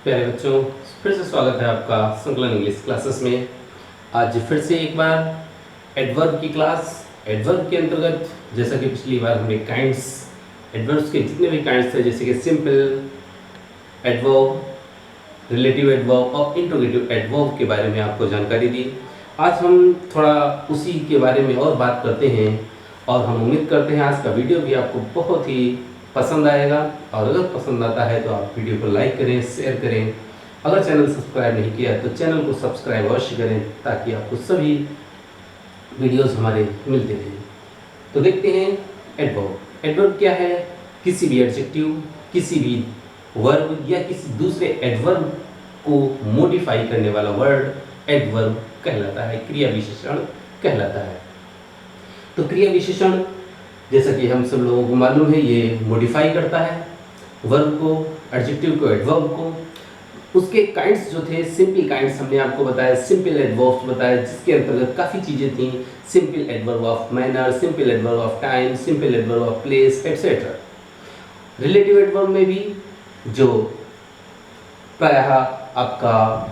प्यारे बच्चों, फिर से स्वागत है आपका संकलन इंग्लिश क्लासेस में। आज फिर से एक बार एडवर्ब की क्लास। एडवर्ब के अंतर्गत जैसा कि पिछली बार हमने काइंड्स, एडवर्ब्स के जितने भी काइंड्स थे जैसे कि सिंपल एडवर्ब, रिलेटिव एडवर्ब और इंट्रोगेटिव एडवर्ब के बारे में आपको जानकारी दी। आज हम थोड़ा उसी के बारे में और बात करते हैं और हम उम्मीद करते हैं आज का वीडियो भी आपको बहुत ही पसंद आएगा। और अगर पसंद आता है तो आप वीडियो को लाइक करें, शेयर करें। अगर चैनल सब्सक्राइब नहीं किया तो चैनल को सब्सक्राइब अवश्य करें ताकि आपको सभी वीडियोस हमारे मिलते रहें। तो देखते हैं एडवर्ब। एडवर्ब क्या है? किसी भी एडजेक्टिव, किसी भी वर्ब या किसी दूसरे एडवर्ब को मॉडिफाई करने वाला वर्ड एडवर्ब कहलाता है, क्रिया विशेषण कहलाता है। तो क्रिया विशेषण जैसा कि हम सब लोगों को मालूम है ये मॉडिफाई करता है वर्ब को, एडजेक्टिव को, एडवर्ब को। उसके काइंड्स जो थे, सिंपल काइंड्स हमने आपको बताया, सिंपल एडवर्ब्स बताया जिसके अंतर्गत काफ़ी चीज़ें थी। Simple adverb of manner, simple adverb of time, simple adverb of place etcetera. Relative adverb में भी जो प्रायः आपका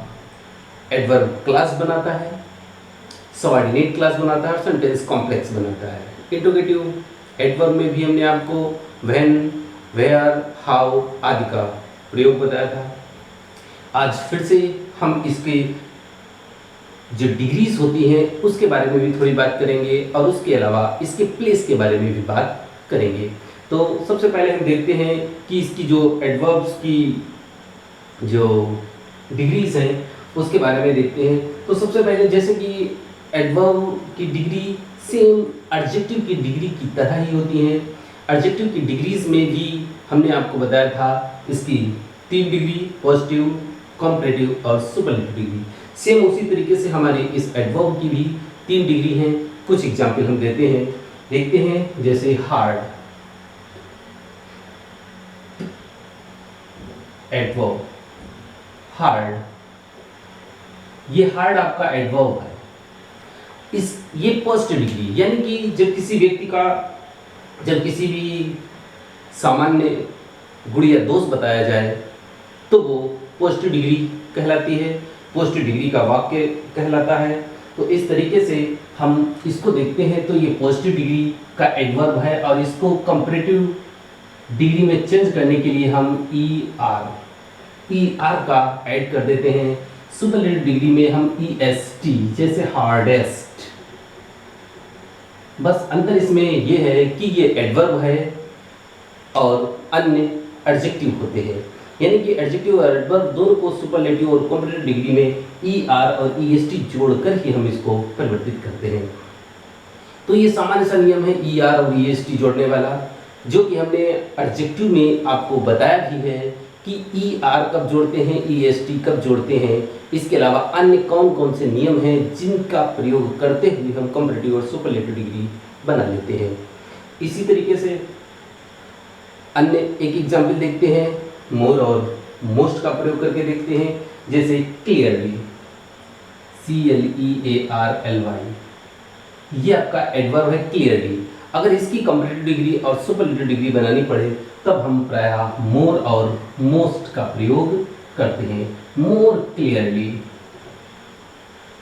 एडवर्ब क्लास बनाता है, सबऑर्डिनेट क्लास बनाता है और सेंटेंस कॉम्प्लेक्स बनाता है। इंट्रोगेटिव एडवर्ब में भी हमने आपको व्हेन, वेयर, हाउ आदि का प्रयोग बताया था। आज फिर से हम इसके जो डिग्रीज होती हैं उसके बारे में भी थोड़ी बात करेंगे और उसके अलावा इसके प्लेस के बारे में भी बात करेंगे। तो सबसे पहले हम देखते हैं कि इसकी जो एडवर्ब्स की जो डिग्रीज हैं उसके बारे में देखते हैं। तो सबसे पहले जैसे कि एडवर्ब की डिग्री सेम एडजेक्टिव की डिग्री की तरह ही होती है। एडजेक्टिव की डिग्रीज में भी हमने आपको बताया था इसकी 3 डिग्री, पॉजिटिव, कंपैरेटिव और सुपरलेटिव डिग्री। सेम उसी तरीके से हमारे इस एडवर्ब की भी 3 डिग्री हैं। कुछ एग्जाम्पल हम देते हैं, देखते हैं। जैसे हार्ड, एडवर्ब हार्ड, ये हार्ड आपका एडवर्ब है। ये पॉजिटिव डिग्री, यानी कि जब किसी व्यक्ति का, जब किसी भी सामान्य गुण या दोष बताया जाए तो वो पॉजिटिव डिग्री कहलाती है, पॉजिटिव डिग्री का वाक्य कहलाता है। तो इस तरीके से हम इसको देखते हैं तो ये पॉजिटिव डिग्री का एडवर्ब है और इसको कंपैरेटिव डिग्री में चेंज करने के लिए हम ई आर का ऐड कर देते हैं। सुपरलेटिव डिग्री में हम EST, जैसे हार्डेस्ट। बस अंतर इसमें यह है कि ये एडवर्ब है और अन्य एडजेक्टिव होते हैं, यानी कि एडजेक्टिव और एडवर्ब दोनों को सुपरलेटिव और कंपैरेटिव डिग्री में ER और EST जोड़कर ही हम इसको परिवर्तित करते हैं। तो ये सामान्य सा नियम है ER और EST जोड़ने वाला, जो कि हमने एडजेक्टिव में आपको बताया भी है कि ER कब जोड़ते हैं, EST कब जोड़ते हैं। इसके अलावा अन्य कौन कौन से नियम हैं जिनका प्रयोग करते हुए हम कंपैरेटिव और सुपरलेटिव डिग्री बना लेते हैं। इसी तरीके से अन्य एक एग्जाम्पल देखते हैं, मोर और मोस्ट का प्रयोग करके देखते हैं। जैसे क्लियरली, CLEARLY, ये आपका एडवर्ब है क्लियरली। अगर इसकी कंपैरेटिव डिग्री और सुपरलेटिव डिग्री बनानी पड़े तब हम प्रायः मोर और मोस्ट का प्रयोग करते हैं। मोर क्लियरली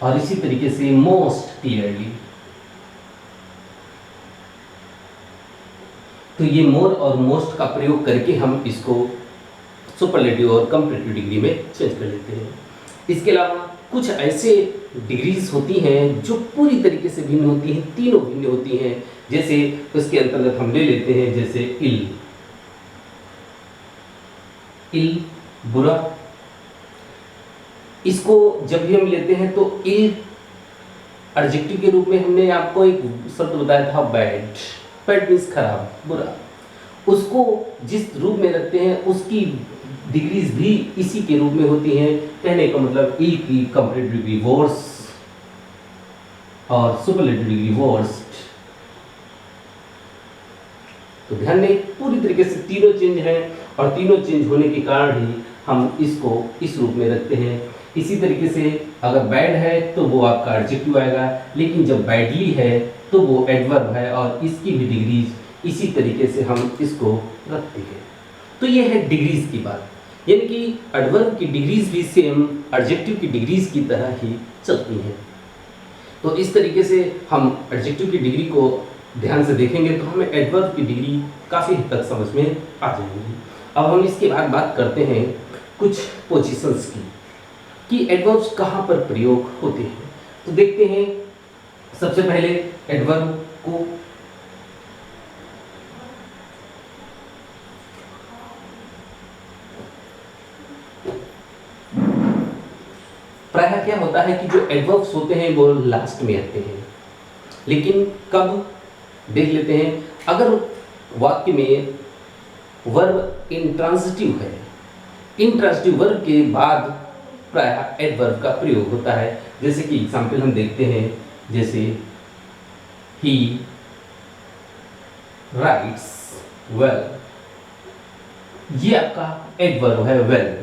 और इसी तरीके से मोस्ट क्लियरली। तो ये मोर और मोस्ट का प्रयोग करके हम इसको सुपरलेटिव और कंपैरेटिव डिग्री में चेंज कर लेते हैं। इसके अलावा कुछ ऐसे डिग्रीज होती हैं जो पूरी तरीके से भिन्न होती हैं, तीनों भिन्न होती हैं। जैसे उसके अंतर्गत हम ले लेते हैं, जैसे इल, बुरा। इसको जब भी हम लेते हैं तो इल एडजेक्टिव के रूप में हमने आपको एक शब्द बताया था बैड। बैड मीन्स खराब, बुरा। उसको जिस रूप में रखते हैं उसकी डिग्रीज भी इसी के रूप में होती हैं। कहने का मतलब इल की कंपैरेटिव डिग्री वर्स और सुपरलेटिव डिग्री वर्स्ट। तो ध्यान दें, पूरी तरीके से तीनों चेंज हैं और तीनों चेंज होने के कारण ही हम इसको इस रूप में रखते हैं। इसी तरीके से अगर बैड है तो वो आपका एडजेक्टिव आएगा, लेकिन जब बैडली है तो वो एडवर्ब है और इसकी भी डिग्रीज इसी तरीके से हम इसको रखते हैं। तो ये है डिग्रीज की बात। यानी कि एडवर्ब की डिग्रीज भी सेम एडजेक्टिव की डिग्रीज की तरह ही चलती हैं। तो इस तरीके से हम एडजेक्टिव की डिग्री को ध्यान से देखेंगे तो हमें एडवर्ब की डिग्री काफ़ी हद तक समझ में आ जाएगी। अब हम इसके बाद बात करते हैं कुछ पोजीशंस की कि एडवर्ब्स कहाँ पर प्रयोग होते हैं। तो देखते हैं सबसे पहले एडवर्ब को प्रायः क्या होता है कि जो एडवर्ब्स होते हैं वो लास्ट में आते हैं, लेकिन कब देख लेते हैं। अगर वाक्य में वर्ब इंट्रांजिटिव है, इंट्रांजिटिव वर्ब के बाद प्रायः एडवर्ब का प्रयोग होता है। जैसे कि एग्जाम्पल हम देखते हैं, जैसे ही राइट्स वेल, ये आपका एडवर्ब है वेल।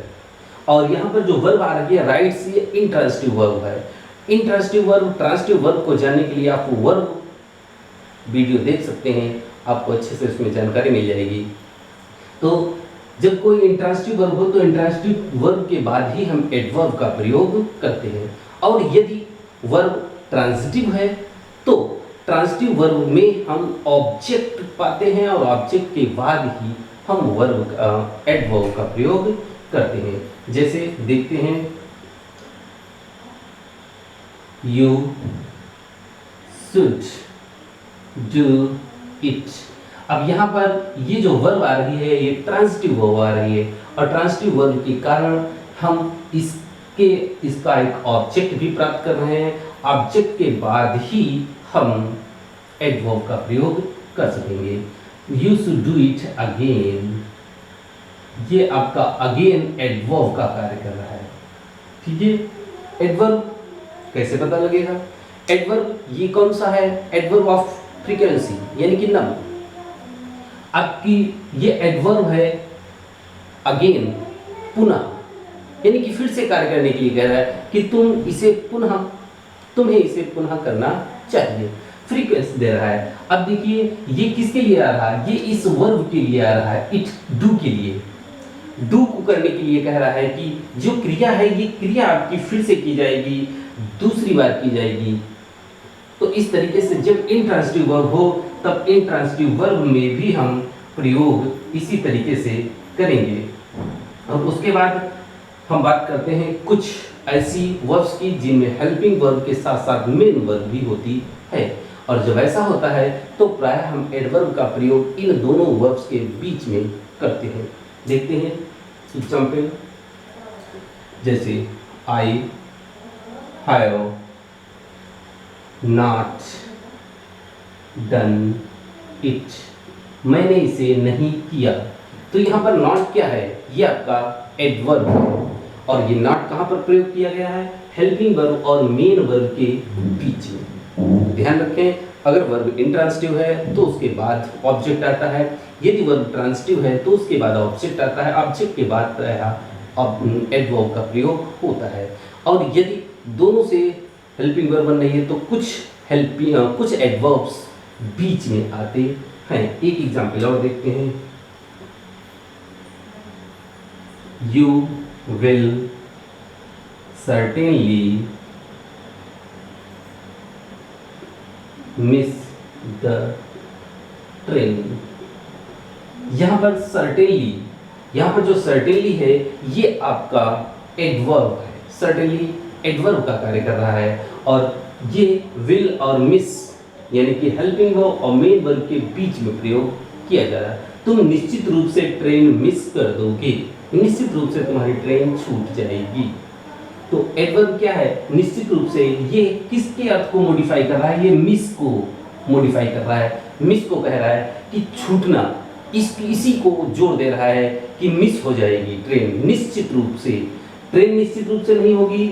और यहाँ पर जो वर्ब आ रही है राइट्स, ये इंट्रांजिटिव वर्ब है। इंट्रांजिटिव वर्ब ट्रांजिटिव वर्ब को जानने के लिए आप वर्ब वीडियो देख सकते हैं, आपको अच्छे से उसमें जानकारी मिल जाएगी। तो जब कोई इंट्रांजिटिव वर्ब हो तो इंट्रांजिटिव वर्ब के बाद ही हम एडवर्ब का प्रयोग करते हैं। और यदि वर्ब ट्रांजिटिव है तो ट्रांजिटिव वर्ब में हम ऑब्जेक्ट पाते हैं और ऑब्जेक्ट के बाद ही हम वर्ब एडवर्ब का प्रयोग करते हैं। जैसे देखते हैं, यू शुड डू इट। अब यहाँ पर ये जो वर्ब आ रही है ये ट्रांजिटिव वर्ब आ रही है, और ट्रांजिटिव वर्ब के कारण हम इसका एक ऑब्जेक्ट भी प्राप्त कर रहे हैं। ऑब्जेक्ट के बाद ही हम एडवर्ब का प्रयोग कर सकेंगे। You should do it again, ये आपका अगेन एडवर्ब का कार्य कर रहा है। ठीक है, एडवर्ब कैसे पता लगेगा? एडवर्ब ये कौन सा है? एडवर्ब ऑफ फ्रीक्वेंसी यानी कि नम। आपकी ये एडवर्ब है अगेन, पुनः, यानी कि फिर से कार्य करने के लिए कह रहा है कि तुम्हें इसे पुनः करना चाहिए। फ्रीक्वेंसी दे रहा है। अब देखिए ये किसके लिए आ रहा है? ये इस वर्ब के लिए आ रहा है, इट डू के लिए। डू को करने के लिए कह रहा है कि जो क्रिया है ये क्रिया आपकी फिर से की जाएगी, दूसरी बार की जाएगी। तो इस तरीके से जब इंट्रांजिटिव वर्ब हो तब इंट्रांजिटिव वर्ब में भी हम प्रयोग इसी तरीके से करेंगे। और उसके बाद हम बात करते हैं कुछ ऐसी वर्ब्स की जिनमें हेल्पिंग वर्ब के साथ साथ मेन वर्ब भी होती है। और जब ऐसा होता है तो प्रायः हम एडवर्ब का प्रयोग इन दोनों वर्ब्स के बीच में करते हैं। देखते हैं एग्जाम्पल, जैसे I have not done it, मैंने इसे नहीं किया। तो यहाँ पर नॉट क्या है? ये आपका एडवर्ब है, और ये नॉट कहाँ पर प्रयोग किया गया है? हेल्पिंग वर्ब और मेन वर्ब के बीच में। ध्यान रखें, अगर वर्ब इंट्रांजिटिव है तो उसके बाद ऑब्जेक्ट आता है, यदि वर्ब ट्रांजिटिव है तो उसके बाद ऑब्जेक्ट आता है, ऑब्जेक्ट के बाद एडवर्ब का प्रयोग होता है। और यदि दोनों से हेल्पिंग वर्ब बन रही है तो कुछ एडवर्ब्स बीच में आते हैं। एक एग्जाम्पल और देखते हैं, you will certainly miss the train. यहाँ पर सर्टेनली, यहाँ पर जो सर्टेनली है ये आपका एडवर्ब है। सर्टेनली एडवर्ब का कार्य कर रहा है, और ये विल और मिस यानी कि हेल्पिंग वर्ब और मेन वर्ब के बीच में प्रयोग किया जा रहा है। तुम निश्चित रूप से ट्रेन मिस कर दोगे, निश्चित रूप से तुम्हारी ट्रेन छूट जाएगी। तो एडवर्ब क्या है? निश्चित रूप से ये किसके अर्थ को मॉडिफाई कर रहा है? ये मिस को मॉडिफाई कर रहा है। मिस को कह रहा है कि छूटना, इसी को जोड़ दे रहा है कि मिस हो जाएगी ट्रेन निश्चित रूप से। ट्रेन निश्चित रूप से नहीं होगी,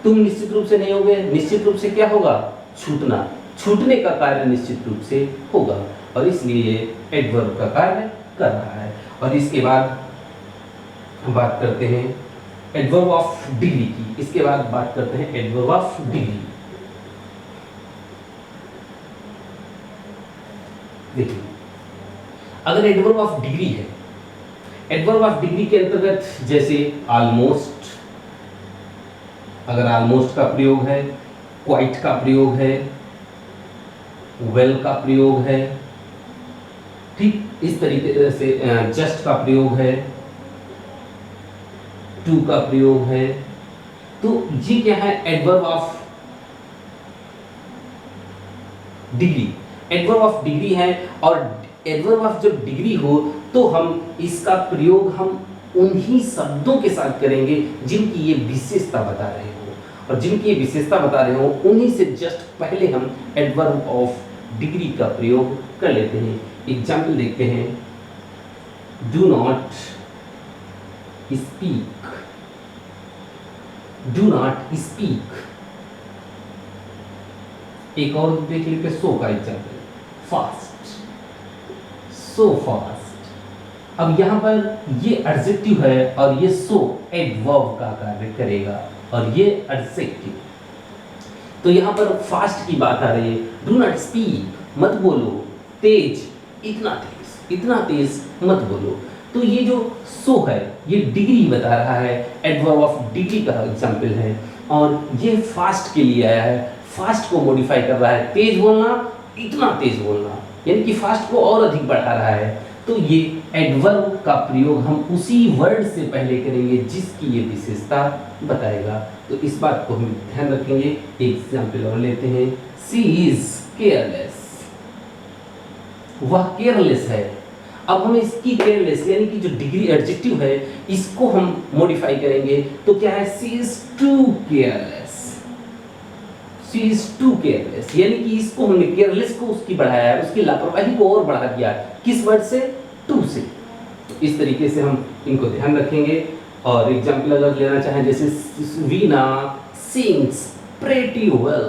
तुम निश्चित रूप से नहीं होगे, निश्चित रूप से क्या होगा? छूटना, छूटने का कार्य निश्चित रूप से होगा, और इसलिए एडवर्ब का कार्य कर रहा है। और इसके बाद हम बात करते हैं एडवर्ब ऑफ डिग्री की। इसके बाद बात करते हैं एडवर्ब ऑफ डिग्री। देखिए, अगर एडवर्ब ऑफ डिग्री है एडवर्ब ऑफ डिग्री के अंतर्गत जैसे ऑलमोस्ट, अगर ऑलमोस्ट का प्रयोग है, क्वाइट का प्रयोग है, वेल का प्रयोग है, ठीक इस तरीके से जस्ट का प्रयोग है, टू का प्रयोग है, तो ये क्या है, adverb of degree. Adverb of degree है, और एडवर्ब ऑफ जब डिग्री हो तो हम इसका प्रयोग हम उन्हीं शब्दों के साथ करेंगे जिनकी ये विशेषता बता रहे हो, और जिनकी ये विशेषता बता रहे हो उन्हीं से जस्ट पहले हम एडवर्ब ऑफ डिग्री का प्रयोग कर लेते हैं। एग्जाम्पल देखते हैं, do not speak, do not speak. एक और देख लेते हैं, सो का एग्जाम्पल, फास्ट, सो फास्ट। अब यहां पर ये एडजेक्टिव है और ये सो एडवर्ब का कार्य करेगा, और ये एडजेक्टिव। तो यहां पर फास्ट की बात आ रही है, डू नॉट स्पीक, मत बोलो, तेज, इतना तेज मत बोलो। तो ये जो सो है ये डिग्री बता रहा है, एडवर्ब ऑफ डिग्री का एग्जाम्पल है, और ये फास्ट के लिए आया है, फास्ट को मॉडिफाई कर रहा है, तेज बोलना, इतना तेज बोलना, यानी कि फास्ट को और अधिक बढ़ा रहा है। तो ये एडवर्ब का प्रयोग हम उसी वर्ड से पहले करेंगे जिसकी ये विशेषता बताएगा। तो इस बात को हम ध्यान रखेंगे। एग्जाम्पल और लेते हैं, सी इज केयरलेस, वह केयरलेस है। अब हम इसकी केयरलेस यानी कि जो डिग्री एडजेक्टिव है इसको हम मॉडिफाई करेंगे, तो क्या है, she is too careless, she is too careless, यानी कि इसको हमने केयरलेस को उसकी बढ़ाया है, उसकी लापरवाही को और बढ़ा दिया, किस वर्ड से, टू से। तो इस तरीके से हम इनको ध्यान रखेंगे। और एग्जाम्पल अगर लेना चाहें, जैसे वीना सिंग्स प्रेटी वेल,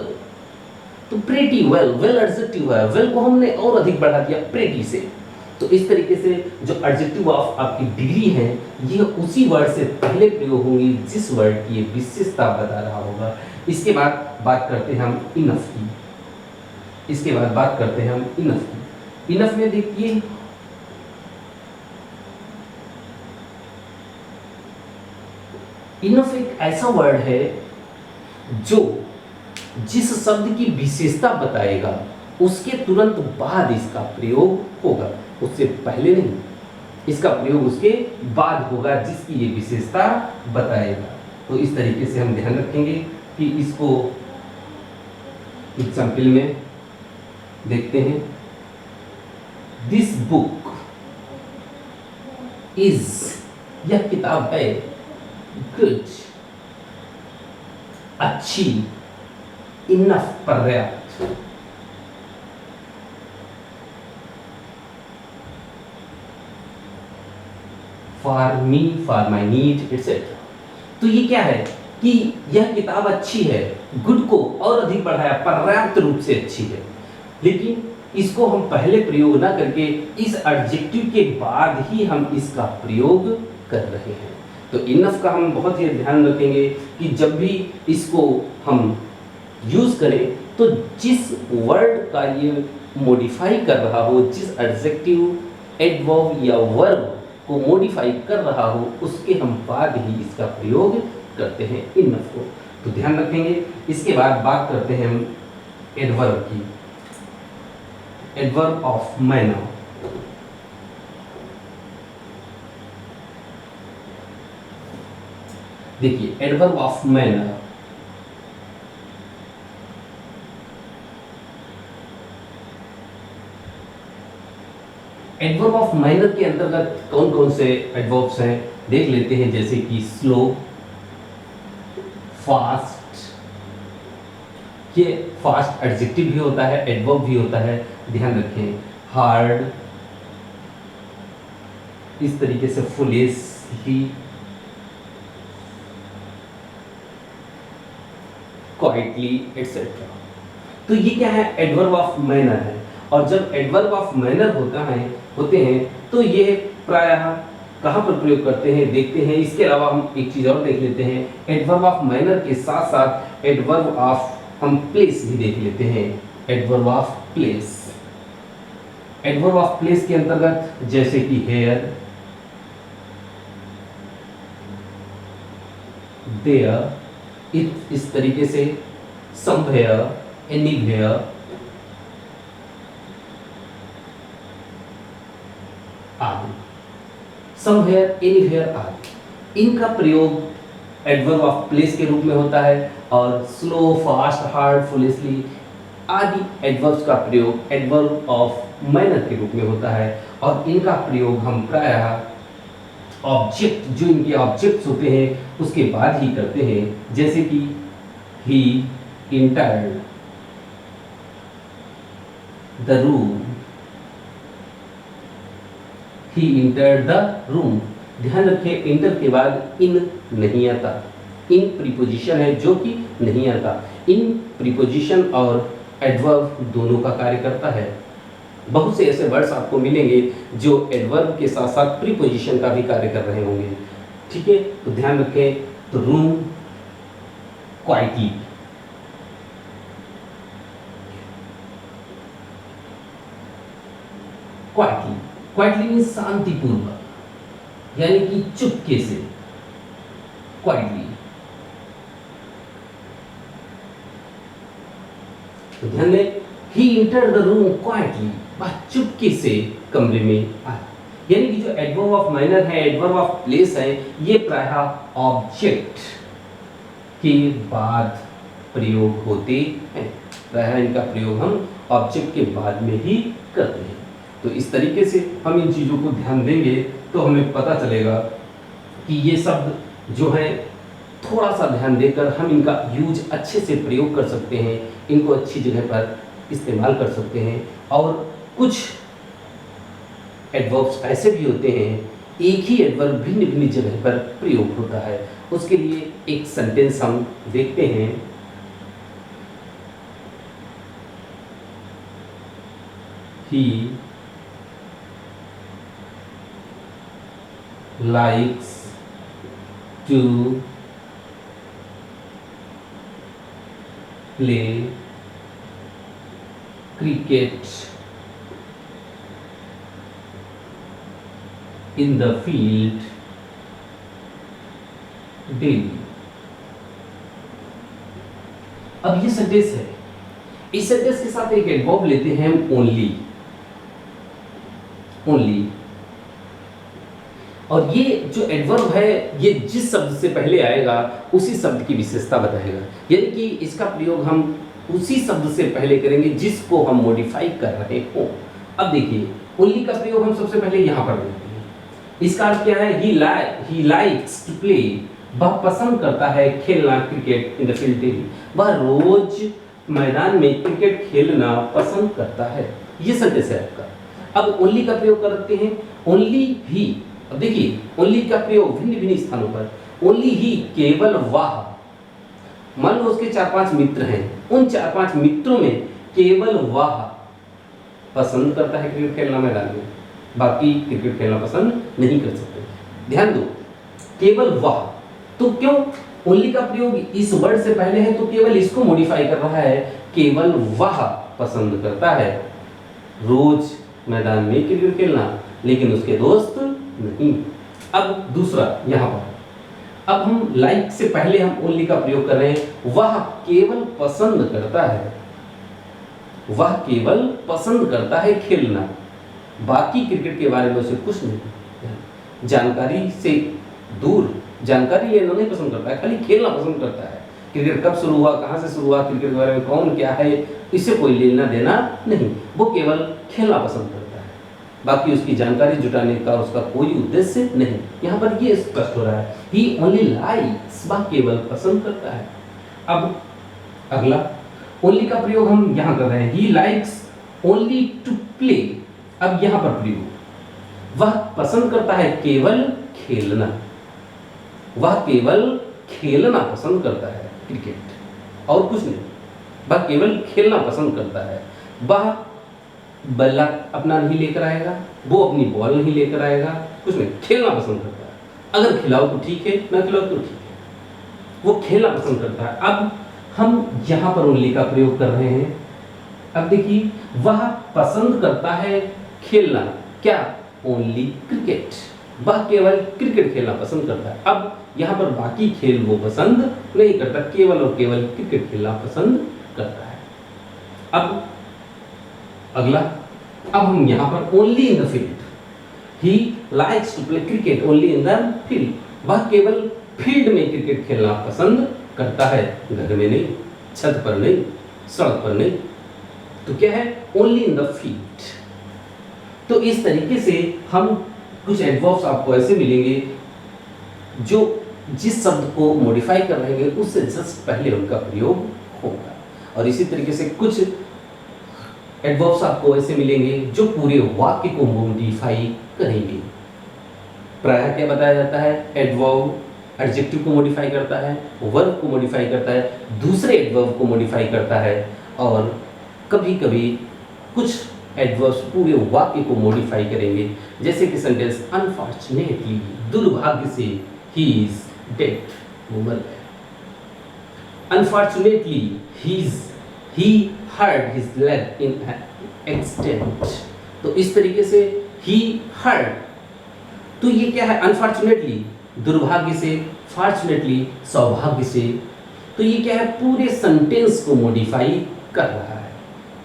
तो प्रेटी वेल, वेल एडजेक्टिव है, वेल को हमने और अधिक बढ़ा दिया प्रेटी से। तो इस तरीके से जो एडजेक्टिव ऑफ आपकी डिग्री है ये उसी वर्ड से पहले प्रयोग होंगी जिस वर्ड की ये विशेषता बता रहा होगा। इसके बाद बात करते हैं हम इनफ की, इसके बाद बात करते हैं हम इनफ की। इनफ में देखिए, इनफ एक ऐसा वर्ड है जो जिस शब्द की विशेषता बताएगा उसके तुरंत बाद इसका प्रयोग होगा, उससे पहले नहीं, इसका प्रयोग उसके बाद होगा जिसकी ये विशेषता बताएगा। तो इस तरीके से हम ध्यान रखेंगे कि इसको एग्जाम्पल में देखते हैं, दिस बुक इज, यह किताब है, गुड, अच्छी, इनफ, पर्याप्त। For me, for my need, etcetera. तो ये क्या है कि यह किताब अच्छी है, गुड को और अधिक बढ़ाया, पर्याप्त रूप से अच्छी है, लेकिन इसको हम पहले प्रयोग ना करके इस एडजेक्टिव के बाद ही हम इसका प्रयोग कर रहे हैं। तो इनफ का हम बहुत ही ध्यान रखेंगे कि जब भी इसको हम यूज करें तो जिस वर्ड का ये मॉडिफाई कर रहा हो, जिस एडजेक्टिव, एडवर्ब या वर्ब को मॉडिफाई कर रहा हो उसके हम बाद ही इसका प्रयोग करते हैं इनफ को। तो ध्यान रखेंगे। इसके बाद बात करते हैं हम एडवर्ब की, एडवर्ब ऑफ मैनर। देखिए adverb of manner, adverb of manner के अंतर्गत कौन कौन से एडवर्ब्स हैं देख लेते हैं, जैसे कि स्लो, फास्ट, ये फास्ट एडजेक्टिव भी होता है, एडवर्ब भी होता है, ध्यान रखें। हार्ड, इस तरीके से फुलिशली, क्वाइटली, एटसेट्रा। तो ये क्या है, एडवर्ब ऑफ मैनर है। और जब एडवर्ब ऑफ मैनर होते हैं तो ये प्रायः कहाँ पर प्रयोग करते हैं देखते हैं। इसके अलावा हम एक चीज़ और देख लेते हैं, एडवर्ब ऑफ मैनर के साथ साथ एडवर्ब ऑफ हम प्लेस भी देख लेते हैं। Adverb of place, adverb of place के अंतर्गत जैसे कि हेयर, देयर, इस तरीके से, समवेयर, एनीवेयर आदि, समवेयर, एनीवेयर आदि। इनका प्रयोग एडवर्ब ऑफ प्लेस के रूप में होता है और स्लो, फास्ट, हार्ड, फुलिशली आदि एडवर्ब्स का प्रयोग एडवर्ब ऑफ मैनर के रूप में होता है और इनका प्रयोग हम प्रायः ऑब्जेक्ट, जो इनके ऑब्जेक्ट्स होते हैं उसके बाद ही करते हैं, जैसे कि he entered the room, he entered the room. ध्यान रखें, इंटर के बाद इन नहीं आता, इन प्रीपोजिशन है जो कि नहीं आता। इन प्रीपोजिशन और एडवर्ब दोनों का कार्य करता है। बहुत से ऐसे वर्ड्स आपको मिलेंगे जो एडवर्ब के साथ साथ प्रीपोजिशन का भी कार्य कर रहे होंगे। ठीक है, तो ध्यान रखें। तो room quietly, quietly, quietly means शांतिपूर्वक, यानी कि चुपके से, क्वाइटली। तो ध्यान दें, ही इंटर्ड द रूम क्वाइटली, वह चुपके से कमरे में आया। यानी कि जो एडवर्ब ऑफ मैनर है, एडवर्ब ऑफ प्लेस है, ये प्रायः ऑब्जेक्ट के बाद प्रयोग होते हैं। प्रायः इनका प्रयोग हम ऑब्जेक्ट के बाद में ही करते हैं। तो इस तरीके से हम इन चीज़ों को ध्यान देंगे तो हमें पता चलेगा कि ये शब्द जो है थोड़ा सा ध्यान देकर हम इनका यूज अच्छे से प्रयोग कर सकते हैं, इनको अच्छी जगह पर इस्तेमाल कर सकते हैं। और कुछ एडवर्ब्स ऐसे भी होते हैं, एक ही एडवर्ब भिन्न भिन्न जगह पर प्रयोग होता है। उसके लिए एक सेंटेंस हम देखते हैं। ही likes to play cricket in the field daily। अब ये सेंटेंस है, इस सेंटेंस के साथ एक एडवर्ब लेते हैं हम, ओनली। ओनली, और ये जो एडवर्ब है ये जिस शब्द से पहले आएगा उसी शब्द की विशेषता बताएगा। यानी कि इसका प्रयोग हम उसी शब्द से पहले करेंगे जिसको हम मॉडिफाई कर रहे हो। अब देखिए, ओनली का प्रयोग हम सबसे पहले यहाँ पर करते हैं। इसका अर्थ क्या है? ही लाइक्स टू प्ले, वह पसंद करता है खेलना cricket in the field daily, वह रोज मैदान में क्रिकेट खेलना पसंद करता है। ये सेंटेंस है आपका। अब ओनली का प्रयोग करते हैं, ओनली ही। अब देखिए, ओनली का प्रयोग भिन्न भिन्न स्थानों पर, ओनली ही, केवल वह। मान लो उसके 4-5 मित्र हैं, उन 4-5 मित्रों में केवल वह पसंद करता है क्रिकेट खेलना मैदान में, बाकी क्रिकेट खेलना पसंद नहीं कर सकते। ध्यान दो, केवल वह। तो क्यों ओनली का प्रयोग इस वर्ड से पहले है? तो केवल इसको मॉडिफाई कर रहा है। केवल वह पसंद करता है रोज मैदान में क्रिकेट खेलना, लेकिन उसके दोस्त नहीं। अब दूसरा यहाँ पर, अब हम लाइक से पहले हम ओनली का प्रयोग कर रहे हैं। वह केवल पसंद करता है, वह केवल पसंद करता है खेलना, बाकी क्रिकेट के बारे में उसे कुछ नहीं, जानकारी से दूर, जानकारी लेना नहीं पसंद करता है, खाली खेलना पसंद करता है। क्रिकेट कब शुरू हुआ, कहाँ से शुरू हुआ, क्रिकेट के बारे में कौन क्या है, इससे कोई लेना देना नहीं, वो केवल खेलना पसंद करता है, बाकी उसकी जानकारी जुटाने का उसका कोई उद्देश्य नहीं। यहाँ पर ये स्पष्ट हो रहा है, ही ओनली लाइक्स, वह केवल पसंद करता है। अब अगला, ओनली का प्रयोग हम यहाँ कर रहे हैं, he likes only to play. अब यहाँ पर प्रयोग, वह पसंद करता है केवल खेलना, वह केवल खेलना पसंद करता है क्रिकेट, और कुछ नहीं, वह केवल खेलना पसंद करता है। वह बल्ला अपना नहीं लेकर आएगा, वो अपनी बॉल नहीं लेकर आएगा, कुछ नहीं, खेलना पसंद करता है। अगर खिलाओ तो ठीक है, ना खिलाओ तो ठीक है, वो खेलना पसंद करता है। अब हम यहाँ पर ओनली का प्रयोग कर रहे हैं। अब देखिए, वह पसंद करता है खेलना, क्या? Only cricket. वह केवल क्रिकेट खेलना पसंद करता है। अब यहाँ पर बाकी खेल वो पसंद नहीं करता, केवल और केवल क्रिकेट खेलना पसंद करता है। अब अगला, अब हम यहाँ पर only in the field, he likes to play cricket only in the field, वह केवल फील्ड में क्रिकेट खेलना पसंद करता है, घर में नहीं, छत पर नहीं, सड़क पर नहीं। तो क्या है, ओनली इन द फील्ड। तो इस तरीके से हम कुछ एडवर्ब्स आपको ऐसे मिलेंगे जो जिस शब्द को मॉडिफाई कर रहे हैं उससे जस्ट पहले उनका प्रयोग होगा, और इसी तरीके से कुछ एडवर्ब्स आपको ऐसे मिलेंगे जो पूरे वाक्य को मॉडिफाई करेंगे। प्रायः क्या बताया जाता है, एडवर्ब एडजेक्टिव को मॉडिफाई करता है, वर्ब को मॉडिफाई करता है, दूसरे एडवर्ब को मॉडिफाई करता है, और कभी कभी कुछ एडवर्ब्स पूरे वाक्य को मॉडिफाई करेंगे। जैसे कि सेंटेंस अनफॉर्चुनेटली, दुर्भाग्य से, ही इज डेड, वो मर गया। Unfortunately he hurt his leg in accident. तो इस तरीके से ही हर्ट, तो ये क्या है, अनफॉर्चुनेटली दुर्भाग्य से, फॉर्चुनेटली सौभाग्य से। तो ये क्या है, पूरे सेंटेंस को मॉडिफाई कर रहा है।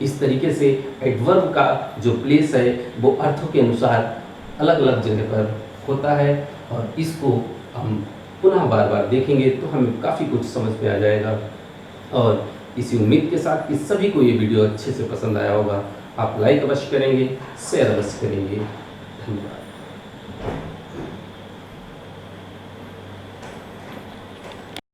इस तरीके से एडवर्ब का जो प्लेस है वो अर्थों के अनुसार अलग अलग जगह पर होता है, और इसको हम पुनः बार बार देखेंगे तो हमें काफ़ी कुछ समझ में आ जाएगा। और इसी उम्मीद के साथ कि सभी को ये वीडियो अच्छे से पसंद आया होगा। आप लाइक अवश्य करेंगे, शेयर अवश्य करेंगे। धन्यवाद।